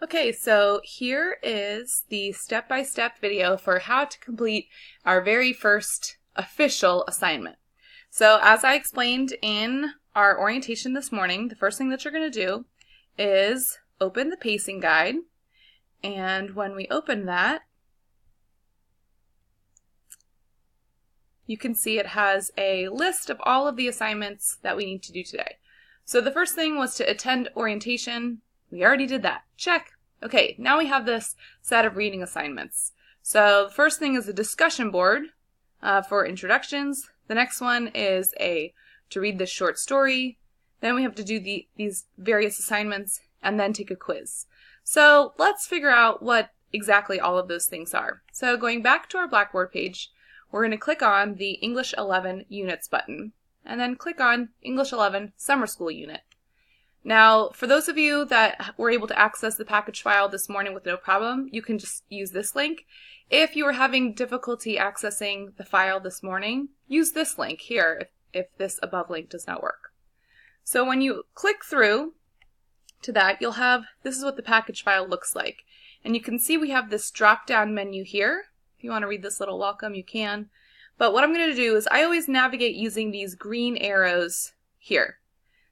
Okay, so here is the step-by-step video for how to complete our very first official assignment. So as I explained in our orientation this morning, the first thing that you're going to do is open the pacing guide. And when we open that, you can see it has a list of all of the assignments that we need to do today. So the first thing was to attend orientation. We already did that. Check. Okay, now we have this set of reading assignments. So the first thing is a discussion board for introductions. The next one is to read this short story. Then we have to do these various assignments and then take a quiz. So let's figure out what exactly all of those things are. So going back to our Blackboard page, we're going to click on the English 11 Units button and then click on English 11 Summer School Unit. Now, for those of you that were able to access the package file this morning with no problem, you can just use this link. If you are having difficulty accessing the file this morning, use this link here if this above link does not work. So when you click through to that, this is what the package file looks like. And you can see we have this drop-down menu here. If you want to read this little welcome, you can. But what I'm going to do is I always navigate using these green arrows here.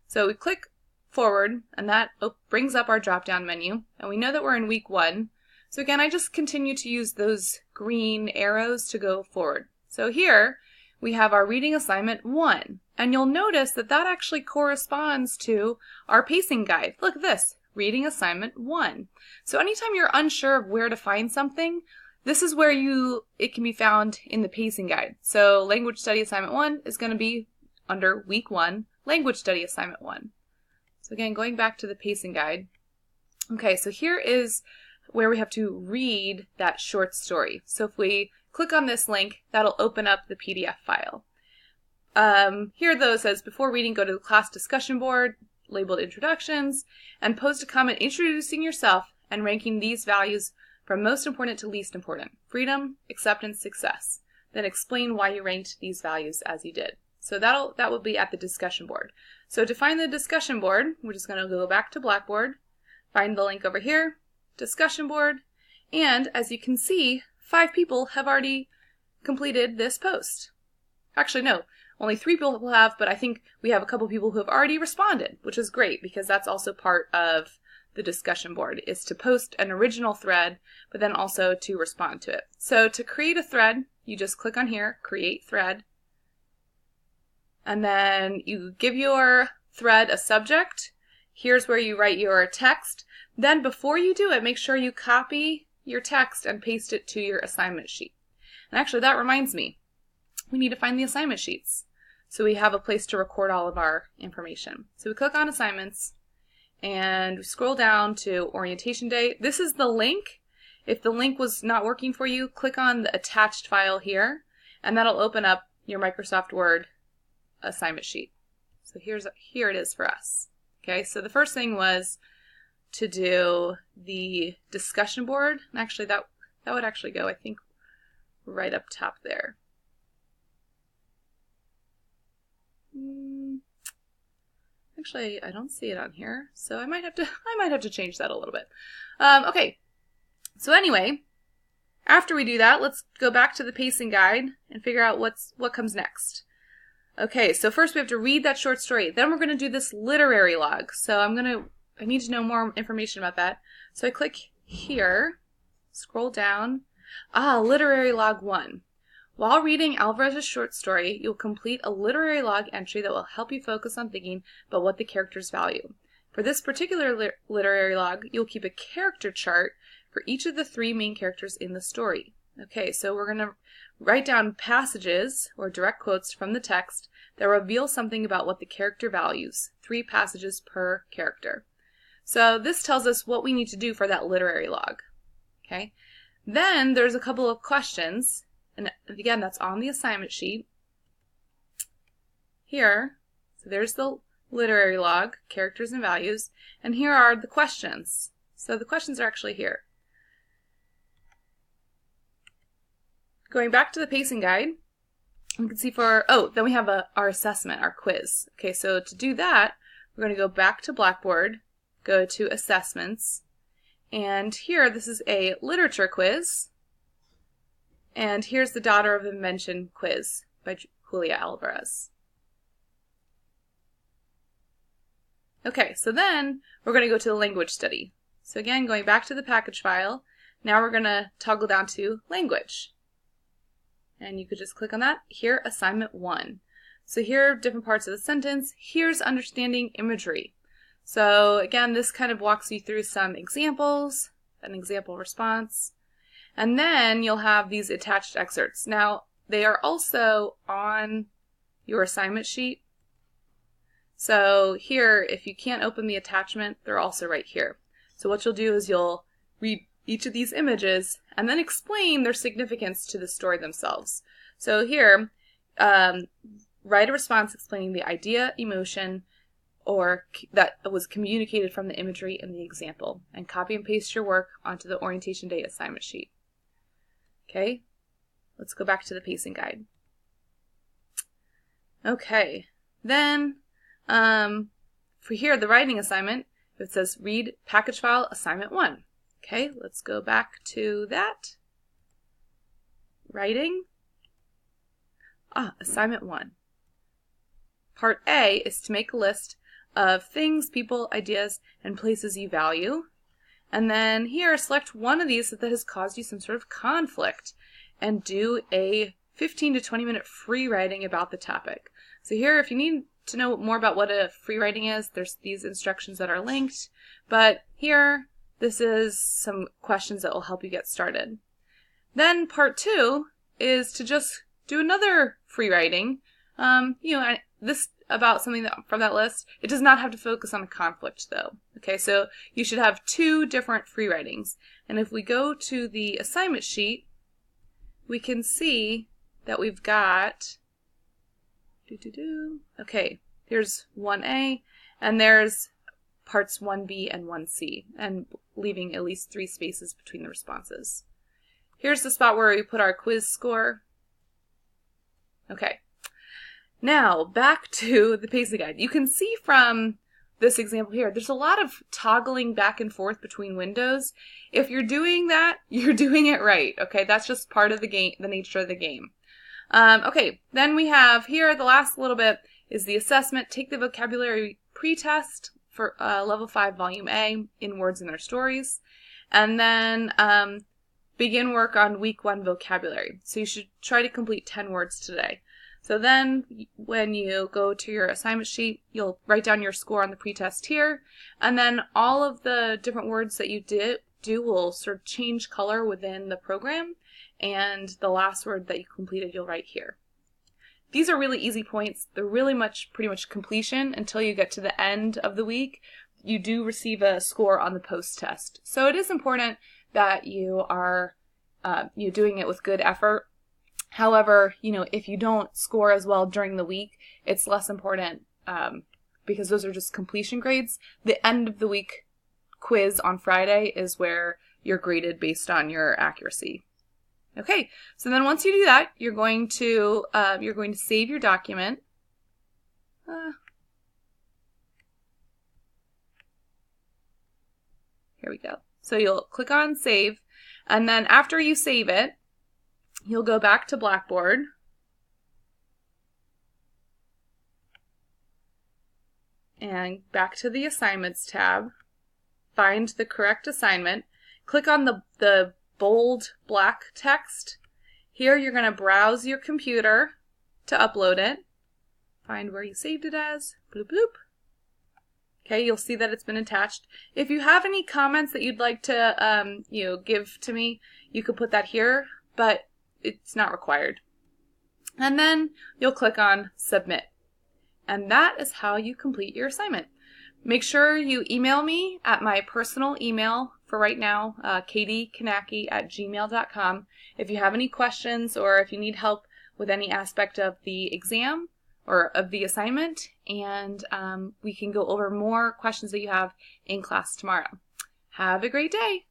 So we click forward, and that brings up our drop-down menu, and we know that we're in week 1. So again, I just continue to use those green arrows to go forward. So here we have our reading assignment 1, and you'll notice that that actually corresponds to our pacing guide. Look at this, reading assignment 1. So anytime you're unsure of where to find something, this is where it can be found in the pacing guide. So language study assignment 1 is going to be under week 1, language study assignment 1. So again, going back to the pacing guide. Okay, so here is where we have to read that short story. So if we click on this link, that'll open up the PDF file. Here though it says, before reading, go to the class discussion board, labeled introductions, and post a comment introducing yourself and ranking these values from most important to least important. Freedom, acceptance, success. Then explain why you ranked these values as you did. So that will be at the discussion board. So to find the discussion board, we're just going to go back to Blackboard, find the link over here, discussion board, and as you can see, 5 people have already completed this post. Actually, no, only 3 people have, but I think we have a couple people who have already responded, which is great because that's also part of the discussion board, is to post an original thread, but then also to respond to it. So to create a thread, you just click on here, create thread, and then you give your thread a subject. Here's where you write your text. Then before you do it, make sure you copy your text and paste it to your assignment sheet. And actually, that reminds me, we need to find the assignment sheets so we have a place to record all of our information. So we click on assignments and we scroll down to orientation day. This is the link. If the link was not working for you, click on the attached file here, and that'll open up your Microsoft Word assignment sheet. So here it is for us. Okay, so the first thing was to do the discussion board. And actually that would actually go, I think, right up top there. Actually, I don't see it on here, so I might have to change that a little bit. Okay, so anyway, after we do that, let's go back to the pacing guide and figure out what comes next. Okay, so first we have to read that short story. Then we're going to do this literary log. So I need to know more information about that. So I click here, scroll down. Literary log 1. While reading Alvarez's short story, you'll complete a literary log entry that will help you focus on thinking about what the characters value. For this particular literary log, you'll keep a character chart for each of the 3 main characters in the story. Okay, so we're going to write down passages or direct quotes from the text that reveal something about what the character values. 3 passages per character. So this tells us what we need to do for that literary log. Okay, then there's a couple of questions. And again, that's on the assignment sheet. Here, so there's the literary log, characters and values, and here are the questions. So the questions are actually here. Going back to the pacing guide, you can see then we have our assessment, our quiz. Okay, so to do that, we're going to go back to Blackboard, go to Assessments, And here, this is a literature quiz. And here's the Daughter of Invention quiz by Julia Alvarez. Okay, so then we're going to go to the language study. So again, going back to the package file, now we're going to toggle down to language. And you could just click on that. Here, assignment 1. So here are different parts of the sentence. Here's understanding imagery. So again, this kind of walks you through some examples, an example response, and then you'll have these attached excerpts. Now, they are also on your assignment sheet. So here, if you can't open the attachment, they're also right here. So what you'll do is you'll read each of these images and then explain their significance to the story themselves. So here, write a response explaining the idea, emotion, or that was communicated from the imagery in the example, and copy and paste your work onto the orientation day assignment sheet. Okay, let's go back to the pacing guide. Okay, then for here, the writing assignment, it says read package file assignment 1. Okay, let's go back to that. Writing. Assignment 1. Part A is to make a list of things, people, ideas, and places you value. And then here, select one of these that has caused you some sort of conflict and do a 15 to 20 minute free writing about the topic. So here, if you need to know more about what a free writing is, there's these instructions that are linked. But here, this is some questions that will help you get started. Then part 2 is to just do another free writing. This about something from that list. It does not have to focus on a conflict though. Okay, so you should have 2 different free writings. And if we go to the assignment sheet, we can see that we've got, okay, here's 1A, and there's parts 1B and 1C, and leaving at least 3 spaces between the responses. Here's the spot where we put our quiz score. Okay. Now, back to the pacing guide. You can see from this example here, there's a lot of toggling back and forth between windows. If you're doing that, you're doing it right. Okay, that's just part of the game, the nature of the game. Okay, then we have here, the last little bit is the assessment. Take the vocabulary pretest for level 5, volume A, in Words and Their Stories. And then begin work on week 1 vocabulary. So you should try to complete 10 words today. So then when you go to your assignment sheet, you'll write down your score on the pretest here, and then all of the different words that you do will sort of change color within the program, and the last word that you completed you'll write here. These are really easy points. They're really pretty much completion until you get to the end of the week. You do receive a score on the post-test. So it is important that you are doing it with good effort. However, if you don't score as well during the week, it's less important because those are just completion grades. The end of the week quiz on Friday is where you're graded based on your accuracy. Okay, so then once you do that, you're going to save your document. Here we go. So you'll click on save, and then after you save it, you'll go back to Blackboard. And back to the Assignments tab. Find the correct assignment. Click on the bold black text. Here you're going to browse your computer to upload it. Find where you saved it as. Bloop, bloop. Okay, you'll see that it's been attached. If you have any comments that you'd like to give to me, you could put that here, but it's not required. And then you'll click on Submit. And that is how you complete your assignment. Make sure you email me at my personal email for right now, katiekanacki@gmail.com, if you have any questions or if you need help with any aspect of the exam or of the assignment, and we can go over more questions that you have in class tomorrow. Have a great day.